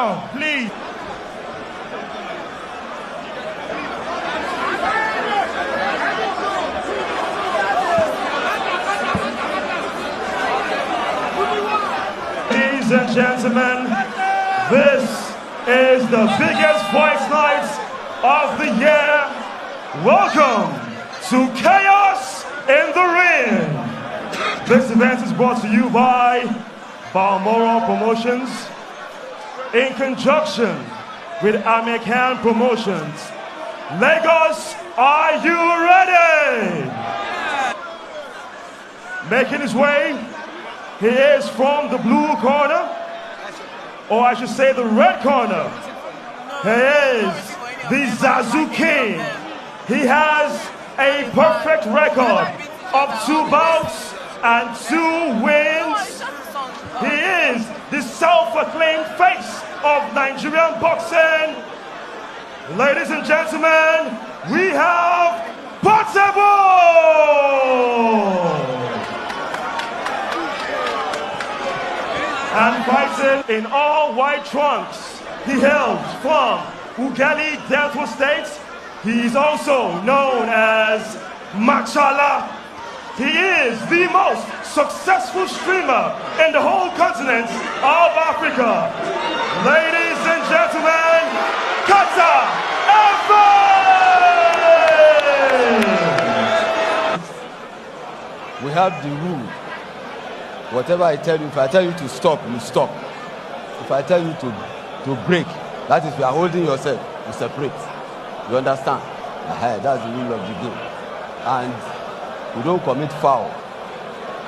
now, please. Ladies and gentlemen, this is the biggest fight night of the year. Welcome to Chaos in the Ring. This event is brought to you by Balmoral Promotions in conjunction with American Promotions. Lagos, are you ready? Making his way, he is from the blue corner, or I should say the red corner. He is the Zazu King. He has a perfect record of 2 bouts and 2 wins. He is the self-acclaimed face of Nigerian boxing. Ladies and gentlemen, we have Portable! And fighting in all white trunks, he hails from Ughelli, Delta State. He is also known as Machala. He is the most successful streamer in the whole continent of Africa. Ladies and gentlemen, Kata Evans! We have the rule. Whatever I tell you, if I tell you to stop, you stop. If I tell you to break, that is, you are holding yourself, you separate. You understand? That's the rule of the game. And you don't commit foul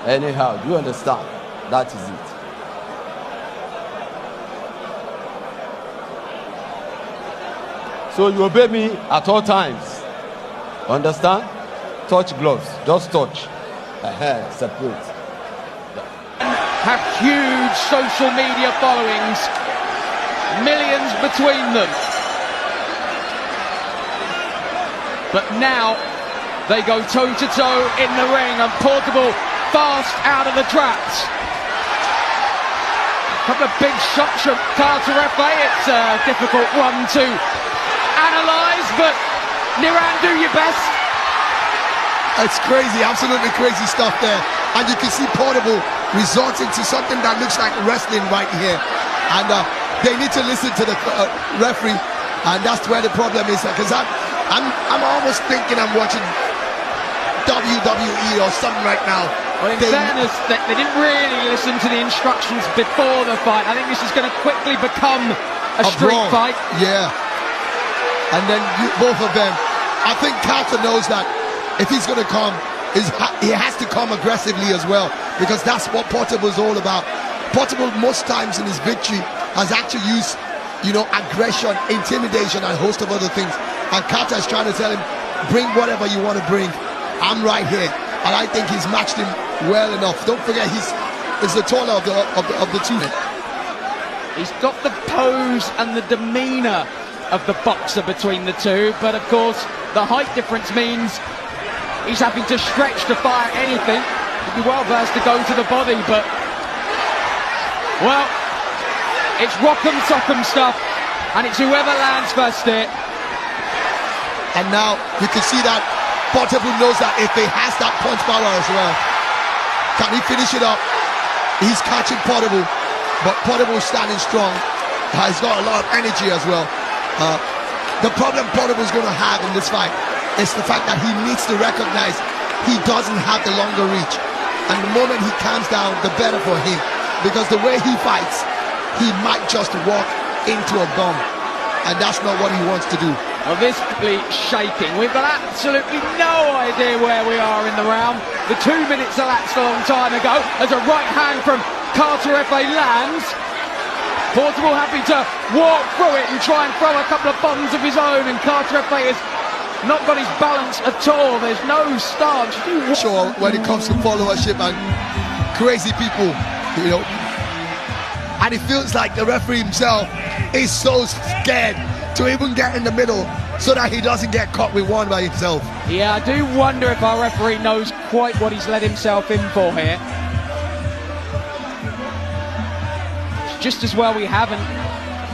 anyhow. Do you understand? That is it. So you obey me at all times. Understand? Touch gloves. Just touch. Separate. Have huge social media followings, millions between them. But now they go toe-to-toe in the ring, and Portable fast out of the traps. A couple of big shots from Carter F.A. It's a difficult one to analyse, but Niran, do your best. It's crazy, absolutely crazy stuff there. And you can see Portable resorting to something that looks like wrestling right here. And they need to listen to the referee, and that's where the problem is. Because I'm almost thinking I'm watching WWE or something right now. Well, in fairness, they didn't really listen to the instructions before the fight. I think this is going to quickly become a street fight. Yeah. And then both of them. I think Carter knows that if he's going to come, he has to come aggressively as well, because that's what Portable is all about. Portable, most times in his victory, has actually used, aggression, intimidation, and a host of other things. And Carter is trying to tell him, bring whatever you want to bring. I'm right here. And I think he's matched him well enough. Don't forget, he's the taller of the two. He's got the pose and the demeanour of the boxer between the two, but of course, the height difference means he's having to stretch to fire anything. He'd be well versed to go to the body, but well, it's rock'em sock'em stuff, and it's whoever lands first here. And now you can see that Portable knows that if he has that punch power as well, can he finish it up? He's catching Portable, but Portable is standing strong. He's got a lot of energy as well. The problem Portable is going to have in this fight is the fact that he needs to recognize he doesn't have the longer reach. And the moment he calms down, the better for him. Because the way he fights, he might just walk into a bomb. And that's not what he wants to do. Well, this is shaking. We've got absolutely no idea where we are in the round. The 2 minutes elapsed a long time ago as a right hand from Carter F.A. lands. Portable happy to walk through it and try and throw a couple of bombs of his own, and Carter F.A. has not got his balance at all. There's no stance. Sure, when it comes to followership and crazy people, and it feels like the referee himself is so scared to even get in the middle so that he doesn't get caught with one by himself. Yeah, I do wonder if our referee knows quite what he's let himself in for here. It's just as well we haven't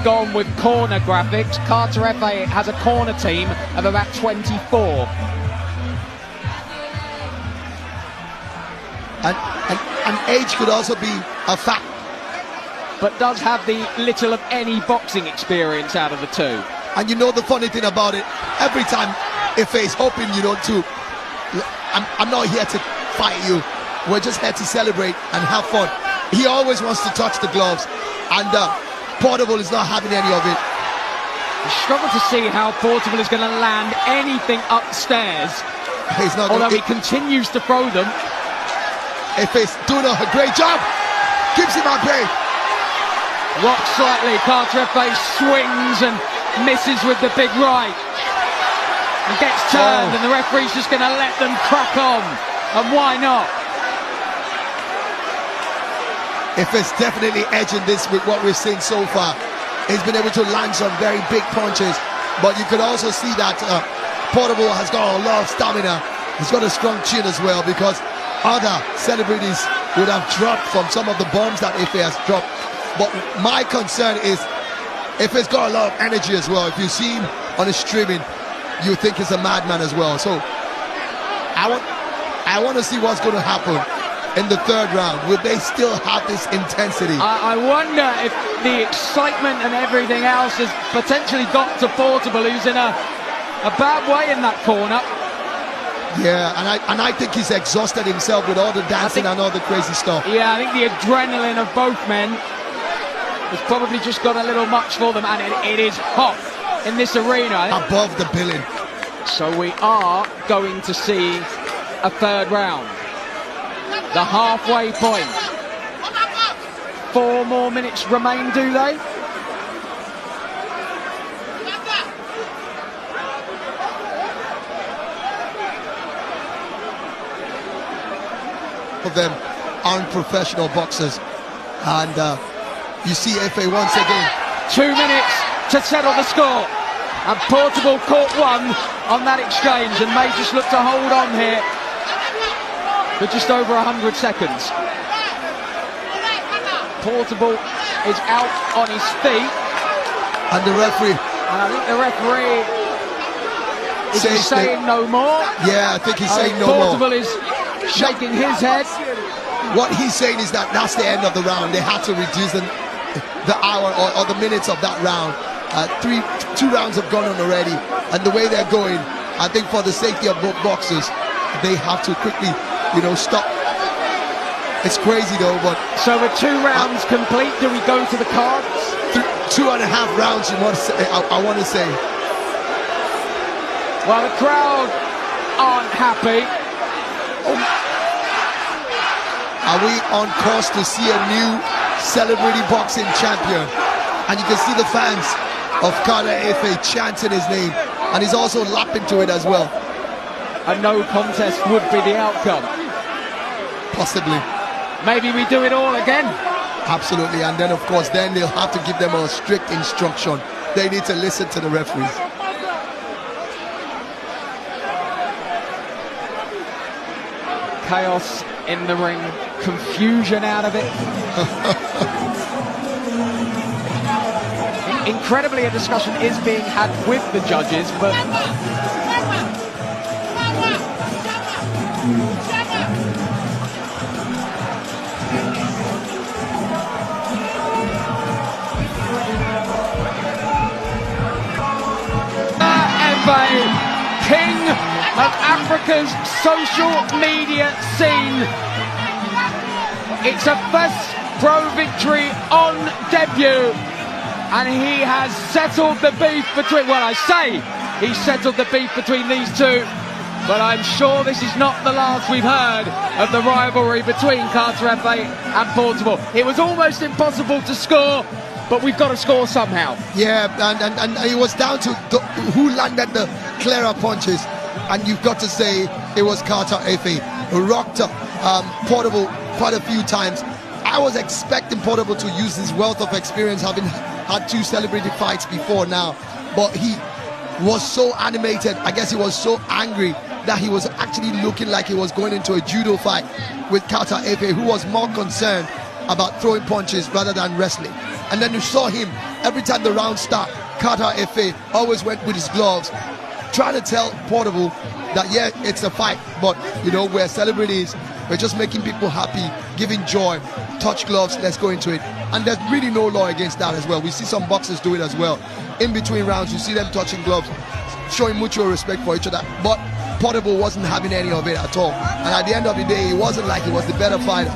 gone with corner graphics. Carter FA has a corner team of about 24. And age could also be a fact. But does have the little of any boxing experience out of the two. And you know the funny thing about it, every time Ife is hoping you don't too. I'm not here to fight you. We're just here to celebrate and have fun. He always wants to touch the gloves, and Portable is not having any of it. I struggle to see how Portable is going to land anything upstairs. He's not. Although he continues to throw them. Ife's doing a great job. Keeps him at bay. Rocks slightly. Carter FA swings and misses with the big right. And gets turned, and the referee's just going to let them crack on. And why not? Ife's definitely edging this with what we're seeing so far. He's been able to land some very big punches, but you could also see that Portable has got a lot of stamina. He's got a strong chin as well, because other celebrities would have dropped from some of the bombs that Ife has dropped. But my concern is Ife's got a lot of energy as well. If you see him on the streaming, you think he's a madman as well. So I want to see what's going to happen in the third round. Will they still have this intensity? I wonder if the excitement and everything else has potentially got to Portable, who's in a bad way in that corner. Yeah, and I think he's exhausted himself with all the dancing and all the crazy stuff. Yeah, I think the adrenaline of both men has probably just got a little much for them, and it is hot in this arena. Above the billing. So we are going to see a third round. The halfway point. 4 more minutes remain, do they? Of them aren't professional boxers, and you see Ife once again. 2 minutes to settle the score, and Portable caught one on that exchange and may just look to hold on here for just over 100 seconds. Portable is out on his feet, And the referee. and I think the referee is saying no more. Yeah, I think he's saying no more. Portable is shaking his head. What he's saying is that that's the end of the round. They had to reduce the hour or the minutes of that round. 2 rounds have gone on already, and the way they're going, I think for the safety of both boxers, they have to quickly, stop. It's crazy though, but So with 2 rounds complete, do we go to the cards? 2.5 rounds. I want to say. Well, the crowd aren't happy. Are we on course to see a new celebrity boxing champion? And you can see the fans of Carter Ife chanting his name, and he's also lapping to it as well. A no contest would be the outcome. Possibly. Maybe we do it all again. Absolutely. And then of course they'll have to give them a strict instruction. They need to listen to the referees. Chaos in the ring, confusion out of it. Incredibly, a discussion is being had with the judges, but king of Africa's social media scene. It's a first pro victory on debut, and he has settled the beef between, well, I say he settled the beef between these two, but I'm sure this is not the last we've heard of the rivalry between Carter FA and Portable. It was almost impossible to score, but we've got to score somehow. Yeah, and it was down to who landed the clearer punches, and you've got to say it was Carter Ife who rocked Portable quite a few times. I was expecting Portable to use his wealth of experience, having had 2 celebrity fights before now, but he was so animated. I guess he was so angry that he was actually looking like he was going into a judo fight with Carter Ife, who was more concerned about throwing punches rather than wrestling. And then you saw him every time the round start, Carter Efe always went with his gloves, trying to tell Portable that yeah, it's a fight, but you know, we're celebrities, we're just making people happy, giving joy, touch gloves, let's go into it. And there's really no law against that as well. We see some boxers do it as well. In between rounds, you see them touching gloves, showing mutual respect for each other, but Portable wasn't having any of it at all. And at the end of the day, it wasn't like he was the better fighter.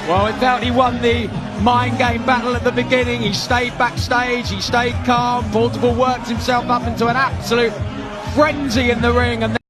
Well, it felt he won the mind game battle at the beginning. He stayed backstage, he stayed calm. Portable worked himself up into an absolute frenzy in the ring, and